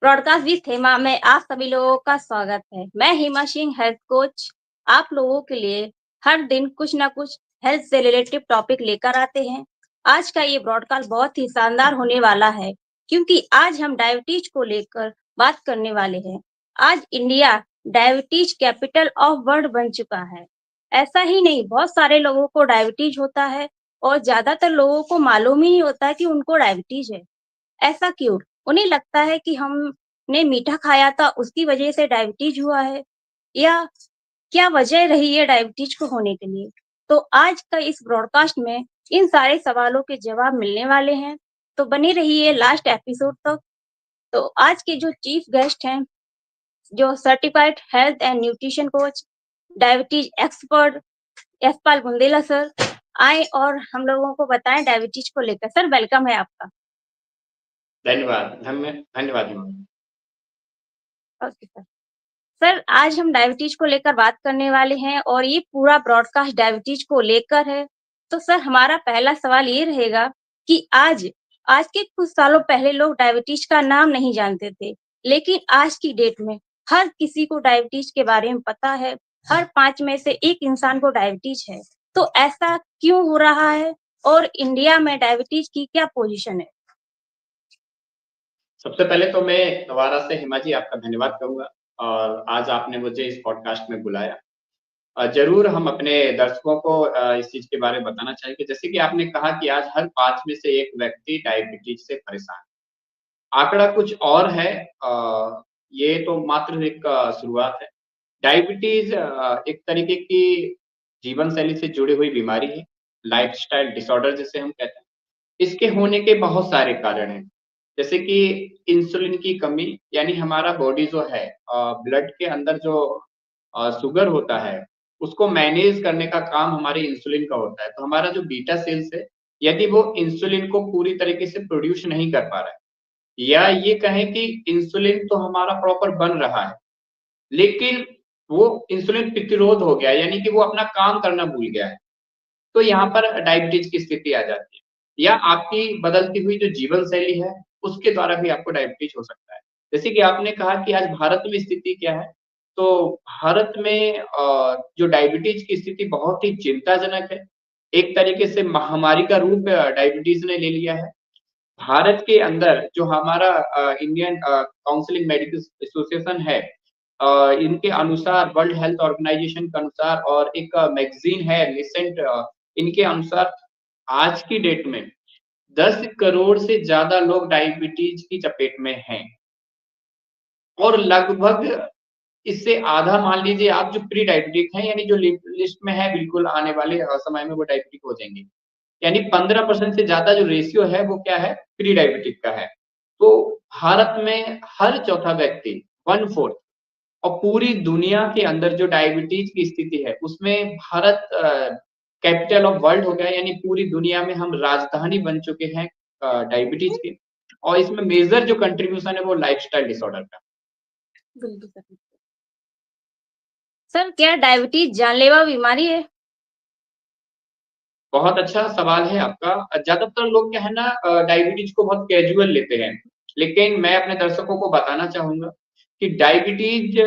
Broadcast with Hema में आप सभी लोगों का स्वागत है। मैं हेमा सिंह हेल्थ कोच आप लोगों के लिए हर दिन कुछ ना कुछ हेल्थ से रिलेटेड टॉपिक लेकर आते हैं। आज का ये ब्रॉडकास्ट बहुत ही शानदार होने वाला है क्योंकि आज हम डायबिटीज को लेकर बात करने वाले हैं। आज India diabetes capital of world बन चुका है। ऐसा ही नहीं, बहुत सारे लोगों को डायबिटीज होता है और ज्यादातर लोगों को मालूम ही नहीं होता है कि उनको डायबिटीज है। ऐसा क्यों? उन्हें लगता है कि हमने मीठा खाया था उसकी वजह से डायबिटीज हुआ है या क्या वजह रही है डायबिटीज को होने के लिए। तो आज का इस ब्रॉडकास्ट में इन सारे सवालों के जवाब मिलने वाले हैं। तो बने रहिए लास्ट एपिसोड तक। तो आज के जो चीफ गेस्ट हैं, जो certified health and nutrition coach, diabetes expert Yashpal Bundela sir आए और हम लोगों को बताएं डायबिटीज को लेकर। सर वेलकम है आपका। धन्यवाद हिमा। Okay sir. सर आज हम डायबिटीज को लेकर बात करने वाले हैं और ये पूरा ब्रॉडकास्ट डायबिटीज को लेकर है। तो सर हमारा पहला सवाल ये रहेगा कि आज आज के कुछ सालों पहले लोग डायबिटीज का नाम नहीं जानते थे, लेकिन आज की डेट में हर किसी को डायबिटीज के बारे में पता है। हर 5 में से एक इंसान को डायबिटीज है। तो ऐसा क्यों हो रहा है और इंडिया में डायबिटीज की क्या पोजीशन है? सबसे पहले तो मैं दोबारा से हिमा जी आपका धन्यवाद कहूँगा और आज आपने मुझे इस पॉडकास्ट में बुलाया। ज़रूर हम अपने दर्शकों को इस चीज़ के बारे में बताना चाहेंगे। जैसे कि आपने कहा कि आज हर 5 में से 1 व्यक्ति डायबिटीज से परेशान है। आंकड़ा कुछ और है। ये तो मात्र एक शुरुआत है। डायबिटीज एक तरीके की जीवन शैली से जुड़ी हुई बीमारी है, लाइफ़स्टाइल डिसऑर्डर जिसे हम कहते हैं। इसके होने के बहुत सारे कारण हैं। जैसे कि इंसुलिन की कमी यानी हमारा बॉडी जो है ब्लड के अंदर जो शुगर होता है, उसको मैनेज करने का काम हमारे इंसुलिन का होता है। तो हमारा जो बीटा सेल्स है, यदि वो इंसुलिन को पूरी तरीके से प्रोड्यूस नहीं कर पा रहा है या ये कहें कि इंसुलिन तो हमारा प्रॉपर बन रहा है, लेकिन वो इंसुलिन प्रतिरोध हो गया है, यानी कि वो अपना काम करना भूल गया है। तो यहाँ पर डायबिटीज की स्थिति आ जाती है या आपकी बदलती हुई जो जीवन शैली है, उसके द्वारा भी आपको डायबिटीज हो सकता है। जैसे कि आपने कहा कि आज भारत में स्थिति क्या है, तो भारत में जो डायबिटीज की स्थिति बहुत ही चिंताजनक है। एक तरीके से महामारी का रूप डायबिटीज ने ले लिया है। भारत के अंदर जो हमारा इंडियन काउंसिलिंग मेडिकल एसोसिएशन है, इनके अनुसार वर्ल्ड हेल्थ ऑर्गेनाइजेशन के अनुसार और एक मैगज़ीन है रिसेंट, इनके अनुसार आज की डेट में 10 करोड़ से ज़्यादा लोग डायबिटीज की चपेट में हैं और लगभग इससे आधा मान लीजिए आप जो प्री डायबिटिक हैं यानी जो लिस्ट में है बिल्कुल आने वाले समय में वो डायबिटिक हो जाएँगे। यानी 15% से ज़्यादा जो रेशियो है वो क्या है? प्री डायबिटिक का है। तो भारत में हर चौथा व्यक्ति 1/4 और पूरी दुनिया के अंदर जो डायबिटीज की स्थिति है उसमें भारत कैपिटल ऑफ वर्ल्ड हो गया, यानी पूरी दुनिया में हम राजधानी बन चुके हैं डायबिटीज के। और इसमें मेजर जो कंट्रीब्यूशन है वो लाइफस्टाइल डिसऑर्डर का। बिल्कुल सर। सर क्या डायबिटीज जानलेवा बीमारी है? बहुत अच्छा सवाल है आपका। ज़्यादातर लोग क्या है ना डायबिटीज को बहुत कैजुअल लेते हैं, लेकिन मैं अपने दर्शकों को बताना चाहूँगा कि डायबिटीज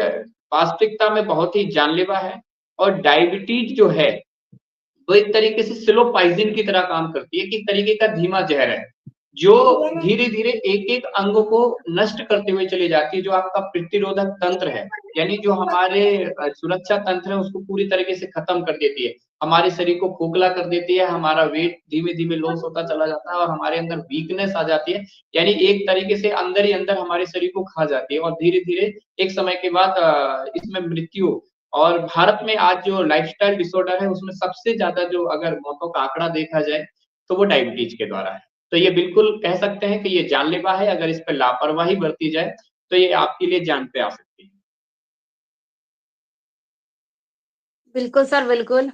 वास्तविकता में बहुत ही जानलेवा है और डायबिटीज जो है वो एक तरीके से स्लो पॉइज़न की तरह काम करती है कि एक तरीके का धीमा ज़हर है, जो धीरे-धीरे एक-एक अंग को नष्ट करते हुए चली जाती है, जो आपका प्रतिरोधक तंत्र है, यानी जो हमारे सुरक्षा तंत्र है उसको पूरी तरीके से खत्म कर देती है। हमारे शरीर को खोखला कर देती है, हमारा वेट धीमे-धीमे लॉस होता चला जाता है और हमारे अंदर वीकनेस आ जाती है, यानी एक तरीके से अंदर ही अंदर हमारे शरीर को खा जाती है और धीरे-धीरे एक समय के बाद इसमें मृत्यु। और भारत में आज जो लाइफ़स्टाइल डिसऑर्डर है उसमें सबसे ज़्यादा जो अगर मौतों का आंकड़ा देखा जाए, तो वो डायबिटीज के द्वारा है। तो ये बिल्कुल कह सकते हैं कि ये जानलेवा है, अगर इस पे लापरवाही बरती जाए, तो ये आपके लिए जान पे आ सकती है। बिल्कुल सर, बिल्कुल।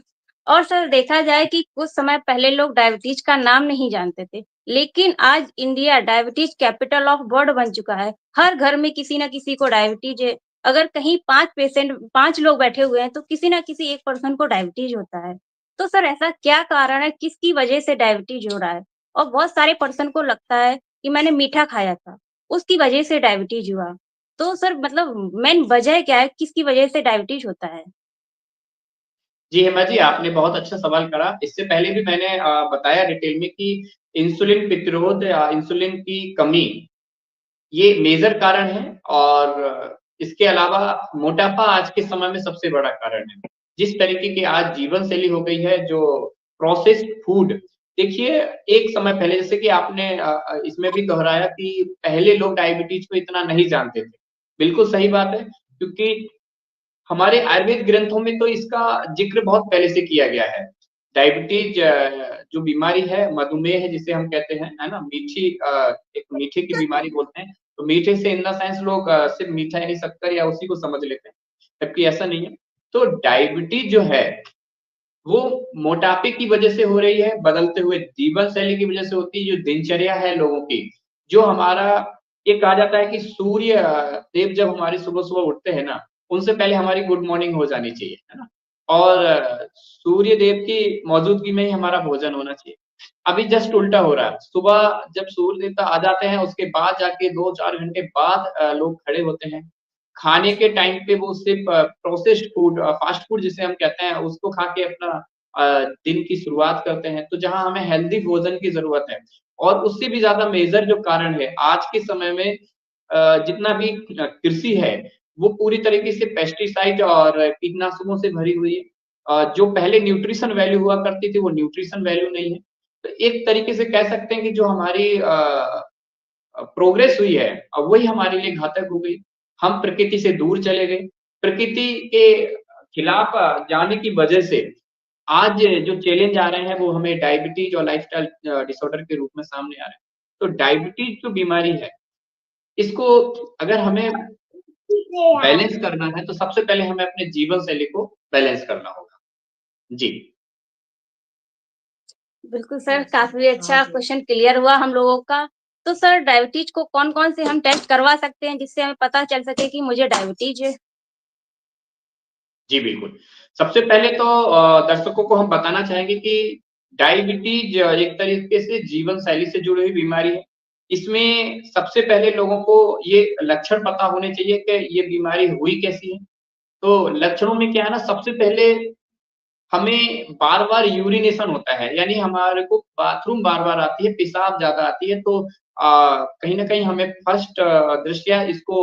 और सर देखा जाए कि कुछ समय पहले लोग डायबिटीज का नाम नहीं जानते थे, लेकिन आज India diabetes capital of world बन चुका है। हर घर में किसी न किसी को डायबिटीज है। अगर कहीं 5 लोग बैठे हुए हैं तो किसी न किसी एक पर्सन को डायबिटीज होता है। तो सर ऐसा क्या कारण है, किसकी वजह से डायबिटीज हो रहा है? और बहुत सारे पर्सन को लगता है कि मैंने मीठा खाया था। उसकी वजह से डायबिटीज़ हुआ। तो सर मतलब मेन वजह क्या है? किसकी वजह से डायबिटीज़ होता है? जी, हेमा जी, आपने बहुत अच्छा सवाल करा। इससे पहले भी मैंने बताया डिटेल में कि इंसुलिन प्रतिरोध या इंसुलिन की कमी, ये मेजर कारण है और इसके अलावा मोटापा आज के समय में सबसे बड़ा कारण है। जिस तरीके की आज जीवन शैली हो गई है, जो प्रोसेस्ड फूड देखिए, एक समय पहले जैसे कि आपने इसमें भी दोहराया कि पहले लोग डायबिटीज़ को इतना नहीं जानते थे। बिल्कुल सही बात है, क्योंकि हमारे आयुर्वेद ग्रंथों में तो इसका ज़िक्र बहुत पहले से किया गया है। डायबिटीज़ जो बीमारी है, मधुमेह जिसे हम कहते हैं, है ना? एक मीठे की बीमारी बोलते हैं। तो मीठे से इन द सेंस लोग सिर्फ़ मीठा यानी शक्कर या उसी को समझ लेते हैं, जबकि ऐसा नहीं है। तो डायबिटीज़ जो है, वो मोटापे की वजह से हो रही है, बदलते हुए जीवन शैली की वजह से होती है, जो दिनचर्या है लोगों की, जो हमारा ये कहा जाता है कि सूर्य देव जब हमारी सुबह-सुबह उठते हैं ना, उनसे पहले हमारी गुड मॉर्निंग हो जानी चाहिए, है ना? और सूर्य देव की मौजूदगी में ही हमारा भोजन होना चाहिए। अभी जस्ट उल्टा हो रहा है, सुबह जब सूर्य देवता आ जाते हैं, उसके बाद जाके 2-4 घंटे बाद लोग खड़े होते हैं। खाने के टाइम पे वो सिर्फ़ प्रोसेस्ड फूड फ़ास्ट फूड जिसे हम कहते हैं, उसको खा के अपना दिन की शुरुआत करते हैं। तो जहाँ हमें हेल्दी भोजन की ज़रूरत है और उससे भी ज़्यादा मेजर जो कारण है, आज के समय में जितना भी कृषि है, वो पूरी तरीके से पेस्टिसाइड और कीटनाशकों से भरी हुई है। जो पहले न्यूट्रिशन वैल्यू हुआ करती थी, वो न्यूट्रिशन वैल्यू नहीं है। तो एक तरीके से कह सकते हैं कि जो हमारी प्रोग्रेस हुई है, वही हमारे लिए घातक हो गई। हम प्रकृति से दूर चले गए। प्रकृति के खिलाफ जाने की वजह से आज जो चैलेंज आ रहे हैं, वो हमें डायबिटीज़ और लाइफ़स्टाइल डिसऑर्डर के रूप में सामने आ रहे हैं। तो डायबिटीज़ जो बीमारी है, इसको अगर हमें बैलेंस करना है, तो सबसे पहले हमें अपने जीवन शैली को बैलेंस करना होगा। जी। बिल्कुल सर, काफ़ी अच्छा क्वेश्चन क्लियर हुआ हम लोगों का। तो सर डायबिटीज़ को कौन-कौन से हम टेस्ट करवा सकते हैं जिससे हमें पता चल सके कि मुझे डायबिटीज़ है? जी, बिल्कुल। सबसे पहले तो दर्शकों को हम बताना चाहेंगे कि डायबिटीज़ एक तरीके से जीवन शैली से जुड़ी हुई बीमारी है। इसमें सबसे पहले लोगों को ये लक्षण पता होने चाहिए कि ये बीमारी हुई कैसी है। तो लक्षणों में क्या है ना, सबसे पहले हमें बार-बार यूरिनेशन होता है, यानी हमारे को बाथरूम बार-बार आती है, पेशाब ज़्यादा आती है, तो कहीं न कहीं हमें फर्स्ट दृष्टया इसको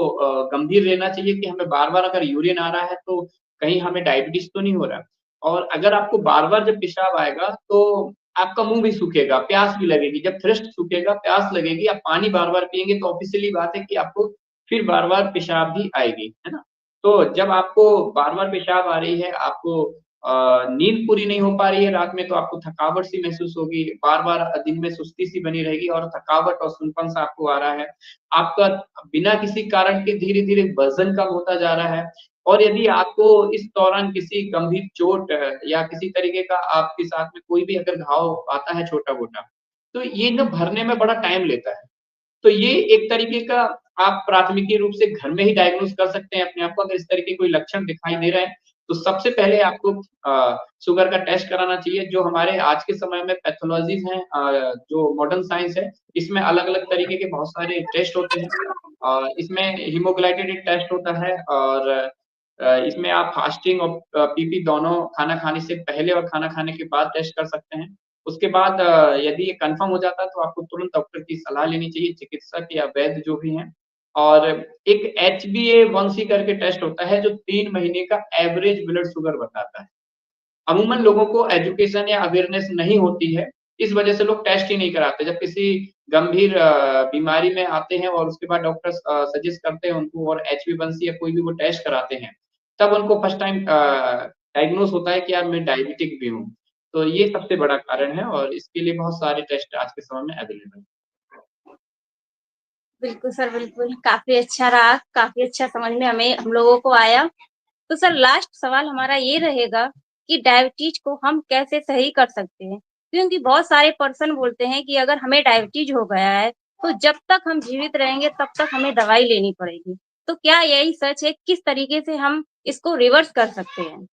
गंभीर लेना चाहिए कि हमें बार-बार अगर यूरिन आ रहा है, तो कहीं हमें डायबिटीज़ तो नहीं हो रहा है। और अगर आपको बार-बार जब पेशाब आएगा, तो आपका मुँह भी सूखेगा, प्यास भी लगेगी। जब थ्रस्ट सूखेगा, प्यास लगेगी, आप पानी बार-बार पिएँगे, तो ऑब्वियसली बात है कि आपको फिर बार-बार पेशाब भी आएगी, है ना? तो जब आपको बार-बार पेशाब आ रही है, आपको नींद पूरी नहीं हो पा रही है रात में, तो आपको थकावट सी महसूस होगी, बार-बार दिन में सुस्ती सी बनी रहेगी और थकावट और सूनपन-सा आपको आ रहा है। आपका बिना किसी कारण के धीरे-धीरे वज़न कम होता जा रहा है और यदि आपको इस दौरान किसी गंभीर चोट या किसी तरीके का आपके साथ में कोई भी अगर घाव आता है छोटा-मोटा, तो ये ना भरने में बड़ा टाइम लेता है। तो ये एक तरीके का आप प्राथमिकी रूप से घर में ही डायग्नोज़ कर सकते हैं अपने आप को, अगर इस तरह के कोई लक्षण दिखाई दे रहे हैं, तो सबसे पहले आपको शुगर का टेस्ट कराना चाहिए, जो हमारे आज के समय में पैथोलॉजीज़ हैं जो मॉडर्न साइंस है, इसमें अलग-अलग तरीके के बहुत सारे टेस्ट होते हैं। इसमें हीमोग्लाइकेटेड टेस्ट होता है और इसमें आप फास्टिंग और पीपी दोनों खाना खाने से पहले और खाना खाने के बाद टेस्ट कर सकते हैं। उसके बाद यदि ये कन्फर्म हो जाता है तो आपको तुरंत डॉक्टर की सलाह लेनी चाहिए, चिकित्सक या वैद्य जो भी हैं। और एक HbA1c करके टेस्ट होता है जो 3 महीने का एवरेज ब्लड शुगर बताता है। अमूमन लोगों को एजुकेशन या अवेयरनेस नहीं होती है, इस वजह से लोग टेस्ट ही नहीं कराते। जब किसी गंभीर बीमारी में आते हैं और उसके बाद डॉक्टर्स सजेस्ट करते हैं उनको और HbA1c या कोई भी वो टेस्ट कराते हैं, तब उनको फर्स्ट टाइम डायग्नोज़ होता है कि यार मैं डायबिटिक भी हूँ। तो ये सबसे बड़ा कारण है और इसके लिए बहुत सारे टेस्ट आज के समय में अवेलेबल हैं। बिल्कुल सर, बिल्कुल। काफ़ी अच्छा रहा, काफ़ी अच्छा समझ में हमें हम लोगों को आया। तो सर लास्ट सवाल हमारा ये रहेगा कि डायबिटीज़ को हम कैसे सही कर सकते हैं? क्योंकि बहुत सारे पर्सन बोलते हैं कि अगर हमें डायबिटीज़ हो गया है, तो जब तक हम जीवित रहेंगे तब तक हमें दवाई लेनी पड़ेगी। तो क्या यही सच है? किस तरीके से हम इसको रिवर्स कर सकते हैं?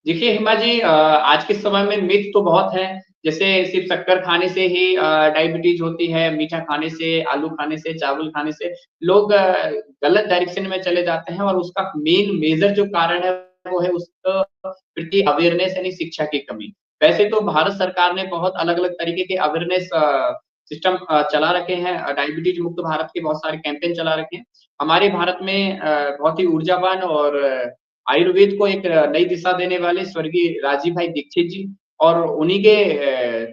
देखिए हिमा जी आज के समय में मिथ तो बहुत हैं जैसे सिर्फ़ शक्कर खाने से ही डायबिटीज़ होती है, मीठा खाने से, आलू खाने से, चावल खाने से लोग गलत डायरेक्शन में चले जाते हैं और उसका मेन मेजर जो कारण है, वो है उसका प्रति अवेयरनेस यानी शिक्षा की कमी। वैसे तो भारत सरकार ने बहुत अलग-अलग तरीके के अवेयरनेस सिस्टम चला रखे हैं डायबिटीज़ मुक्त भारत के बहुत सारे कैंपेन चला रखे हैं। हमारे भारत में बहुत ही ऊर्जावान और आयुर्वेद को एक नई दिशा देने वाले स्वर्गीय राजीव भाई दीक्षित जी और उन्हीं के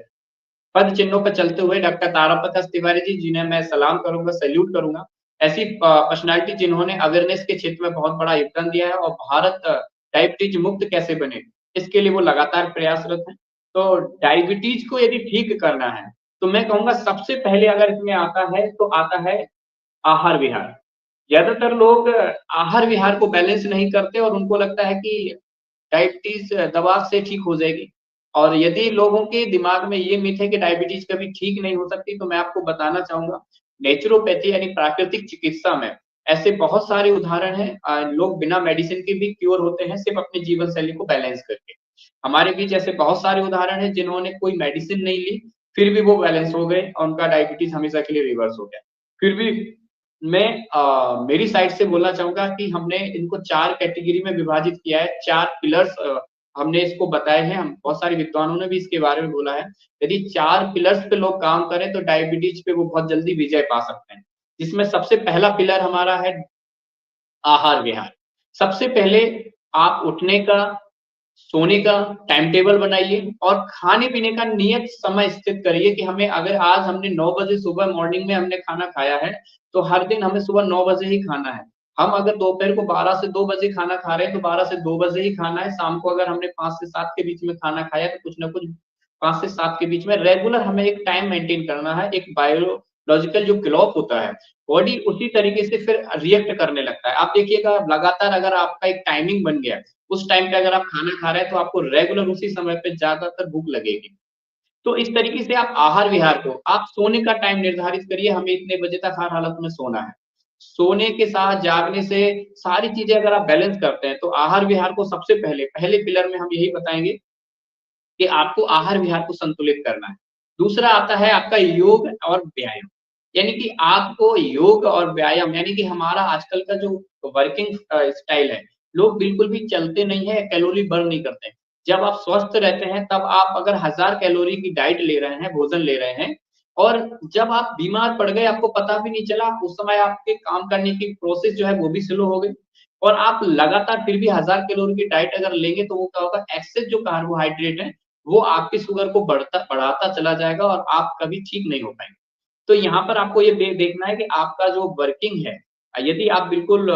पद चिन्हों पे चलते हुए डॉक्टर ताराप्रकाश तिवारी जी, जिन्हें मैं सलाम करूँगा, सैल्यूट करूँगा। ऐसी पर्सनैलिटी जिन्होंने अवेयरनेस के क्षेत्र में बहुत बड़ा योगदान दिया है और भारत डायबिटीज़ मुक्त कैसे बने, इसके लिए वो लगातार प्रयासरत हैं। तो डायबिटीज़ को यदि ठीक करना है, तो मैं कहूँगा सबसे पहले अगर इसमें आता है, तो आता है आहार विहार। ज़्यादातर लोग आहार विहार को बैलेंस नहीं करते और उनको लगता है कि डायबिटीज़ दवा से ठीक हो जाएगी। और यदि लोगों के दिमाग में ये मिथ है कि डायबिटीज़ कभी ठीक नहीं हो सकती, तो मैं आपको बताना चाहूँगा, नेचुरोपैथी यानी प्राकृतिक चिकित्सा में ऐसे बहुत सारे उदाहरण हैं लोग बिना मेडिसिन के भी क्योर होते हैं, सिर्फ़ अपनी जीवन शैली को बैलेंस करके। हमारे बीच ऐसे बहुत सारे उदाहरण हैं, जिन्होंने कोई मेडिसिन नहीं ली, फिर भी वो बैलेंस हो गए और उनका डायबिटीज़ हमेशा के लिए रिवर्स हो गया। फिर भी मैं मेरी साइड से बोलना चाहूँगा कि हमने इनको 4 कैटेगरी में विभाजित किया है, 4 पिलर्स हमने इसको बताए हैं, हम बहुत सारे विद्वानों ने भी इसके बारे में बोला है। यदि 4 पिलर्स पे लोग काम करें, तो डायबिटीज़ पे वो बहुत जल्दी विजय पा सकते हैं। जिसमें सबसे पहला पिलर हमारा है आहार विहार। सबसे पहले आप उठने का, सोने का टाइम टेबल बनाइए और खाने-पीने का नियत समय स्थित करिए कि हमें अगर आज हमने 9 बजे सुबह मॉर्निंग में हमने खाना खाया है, तो हर दिन हमें सुबह 9 बजे ही खाना है। हम अगर दोपहर को 12 से 2 बजे खाना खा रहे हैं, तो 12 से 2 बजे ही खाना है। शाम को अगर हमने 5 से 7 के बीच में खाना खाया, तो कुछ न कुछ 5 से 7 के बीच में रेगुलर हमें एक टाइम मेंटेन करना है। एक बायोलॉजिकल जो क्लॉक होता है, बॉडी उसी तरीके से फिर रिएक्ट करने लगता है। आप देखिएगा लगातार अगर आपका एक टाइमिंग बन गया, उस टाइम पे अगर आप खाना खा रहे हैं, तो आपको रेगुलर उसी समय पे ज़्यादातर भूख लगेगी। तो इस तरीके से आप आहार-विहार को आप सोने का टाइम निर्धारित करिए, हमें इतने बजे तक हर हालत में सोना है। सोने के साथ जागने से सारी चीज़ें अगर आप बैलेंस करते हैं, तो आहार-विहार को सबसे पहले पिलर में हम यही बताएँगे कि आपको आहार-विहार को संतुलित करना है। दूसरा आता है आपका योग और व्यायाम, यानी कि आपको योग और व्यायाम यानी कि हमारा आजकल का जो वर्किंग स्टाइल है, लोग बिल्कुल भी चलते नहीं हैं, कैलोरी बर्न नहीं करते हैं। जब आप स्वस्थ रहते हैं, तब आप अगर 1000 कैलोरी की डाइट ले रहे हैं, भोजन ले रहे हैं और जब आप बीमार पड़ गए, आपको पता भी नहीं चला, उस समय आपके काम करने की प्रोसेस जो है वो भी स्लो हो गई और आप लगातार फिर भी 1000 कैलोरी की डाइट अगर लेंगे, तो वो क्या होगा एक्सेस जो कार्बोहाइड्रेट है, वो आपकी शुगर को बढ़ाता चला जाएगा और आप कभी ठीक नहीं हो पाएँगे। तो यहाँ पर आपको ये देखना है कि आपका जो वर्किंग है यदि आप बिल्कुल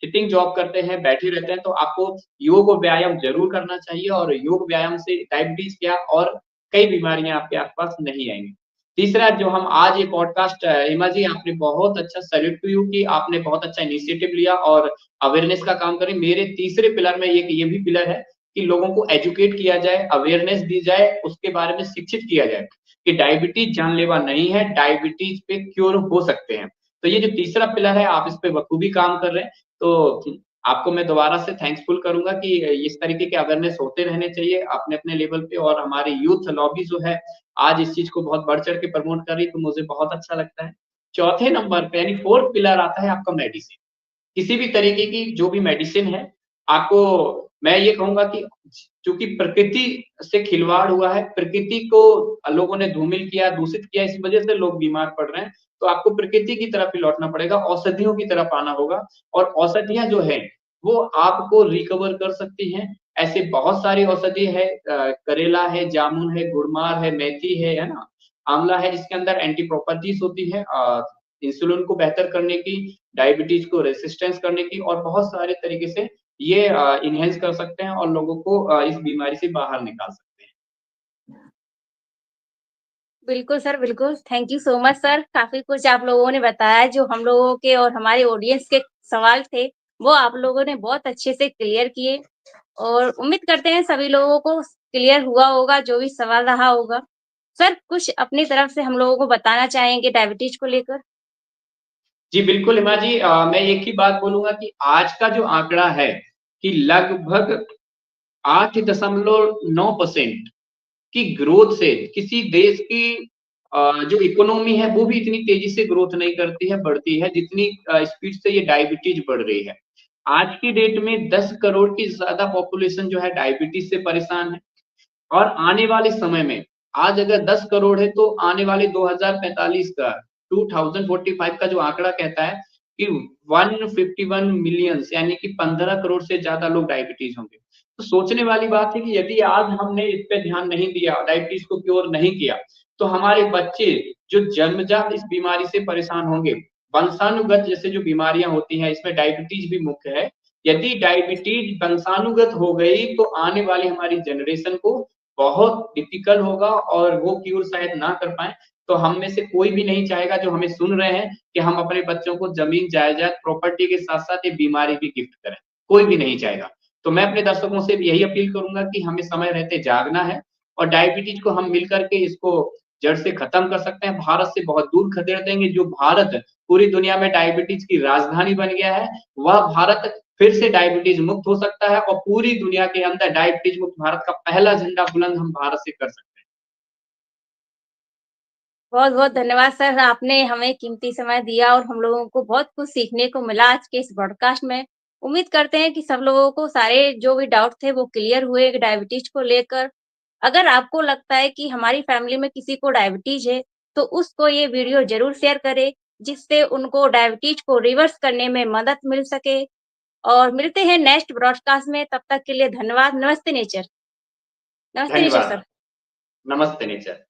सिटिंग जॉब करते हैं, बैठे रहते हैं, तो आपको योग और व्यायाम ज़रूर करना चाहिए और योग व्यायाम से डायबिटीज़ क्या और कई बीमारियाँ आपके आस-पास नहीं आएँगी। तीसरा जो हम आज ये पॉडकास्ट हिमा जी आपने बहुत अच्छा सैल्यूट टू यू कि आपने बहुत अच्छा इनिशिएटिव लिया और अवेयरनेस का काम करें। मेरे तीसरे पिलर में एक ये भी पिलर है कि लोगों को एजुकेट किया जाए, अवेयरनेस दी जाए, उसके बारे में शिक्षित किया जाए कि डायबिटीज़ जानलेवा नहीं है, डायबिटीज़ पे क्योर हो सकते हैं। तो ये जो तीसरा पिलर है, आप इस पे बखूबी काम कर रहे हैं। तो आपको मैं दोबारा से थैंक्सफुल करूँगा कि इस तरीके के अवेयरनेस होते रहने चाहिए अपने-अपने लेवल पे और हमारी यूथ लॉबी जो है, आज इस चीज़ को बहुत बढ़-चढ़ के प्रमोट कर रही है, तो मुझे बहुत अच्छा लगता है। चौथे नंबर पे यानी 4th पिलर आता है आपका मेडिसिन। किसी भी तरीके की जो भी मेडिसिन है, आपको मैं ये कहूँगा कि चूँकि प्रकृति से खिलवाड़ हुआ है, प्रकृति को लोगों ने धूमिल किया, दूषित किया, इस वजह से लोग बीमार पड़ रहे हैं। तो आपको प्रकृति की तरफ ही लौटना पड़ेगा, औषधियों की तरफ आना होगा और औषधियाँ जो हैं, वो आपको रिकवर कर सकती हैं। ऐसे बहुत सारी औषधि है करेला है, जामुन है, गुड़मार है, मेथी है ना? आँवला है, जिसके अंदर एंटी प्रॉपर्टीज़ होती हैं इंसुलिन को बेहतर करने की, डायबिटीज़ को रेसिस्टेंस करने की और बहुत सारे तरीके से ये एनहांस कर सकते हैं और लोगों को इस बीमारी से बाहर निकाल सकते हैं। बिल्कुल सर, बिल्कुल। Thank you so much sir. काफ़ी कुछ आप लोगों ने बताया जो हम लोगों के और हमारे ऑडियंस के सवाल थे, वो आप लोगों ने बहुत अच्छे से क्लियर किए और उम्मीद करते हैं सभी लोगों को क्लियर हुआ होगा जो भी सवाल रहा होगा। सर, कुछ अपनी तरफ से हम लोगों को बताना चाहेंगे डायबिटीज़ को लेकर? जी, बिल्कुल हिमा जी मैं एक ही बात बोलूँगा कि आज का जो आंकड़ा है कि लगभग 8.9% की ग्रोथ से किसी देश की जो इकोनॉमी है वो भी इतनी तेज़ी से ग्रोथ नहीं करती है, बढ़ती है जितनी स्पीड से ये डायबिटीज़ बढ़ रही है। आज की डेट में 10 करोड़ की ज़्यादा पॉपुलेशन जो है डायबिटीज़ से परेशान है। और आने वाले समय में आज अगर 10 करोड़ है तो आने वाले 2045 का 2045 का जो आंकड़ा कहता है कि 151 मिलियंस यानी कि 15 करोड़ से ज़्यादा लोग डायबिटीज़ होंगे। तो सोचने वाली बात है कि यदि आज हमने इस पे ध्यान नहीं दिया, डायबिटीज़ को क्योर नहीं किया, तो हमारे बच्चे जो जन्मजात इस बीमारी से परेशान होंगे। वंशानुगत जैसे जो बीमारियाँ होती हैं, इसमें डायबिटीज़ भी मुख्य है। यदि डायबिटीज़ वंशानुगत हो गई तो आने वाली हमारी जनरेशन को बहुत डिफ़िकल्ट होगा और वो क्यूर शायद ना कर पाएँ। तो हम में से कोई भी नहीं चाहेगा जो हमें सुन रहे हैं कि हम अपने बच्चों को ज़मीन, जायदाद, प्रॉपर्टी के साथ-साथ ये बीमारी भी गिफ्ट करें। कोई भी नहीं चाहेगा। तो मैं अपने दर्शकों से भी यही अपील करूँगा कि हमें समय रहते जागना है और डायबिटीज़ को हम मिल कर के इसको जड़ से खत्म कर सकते हैं। भारत से बहुत दूर खदेड़ देंगे। जो भारत पूरी दुनिया में डायबिटीज़ की राजधानी बन गया है, वह भारत फिर से डायबिटीज़ मुक्त हो सकता है और पूरी दुनिया के अंदर डायबिटीज़ मुक्त भारत का पहला झंडा बुलंद हम भारत से कर सकते हैं। बहुत-बहुत धन्यवाद सर, आपने हमें कीमती समय दिया और हम लोगों को बहुत कुछ सीखने को मिला आज के इस ब्रॉडकास्ट में। उम्मीद करते हैं कि सब लोगों को सारे जो भी डाउट थे वो क्लियर हुए डायबिटीज़ को लेकर। अगर आपको लगता है कि हमारी फैमिली में किसी को डायबिटीज़ है, तो उसको ये वीडियो ज़रूर शेयर करें, जिससे उनको डायबिटीज़ को रिवर्स करने में मदद मिल सके। और मिलते हैं नेक्स्ट ब्रॉडकास्ट में, तब तक के लिए धन्यवाद। नमस्ते नेचर। नमस्ते नेचर धन्यवाद। सर। नमस्ते नेचर।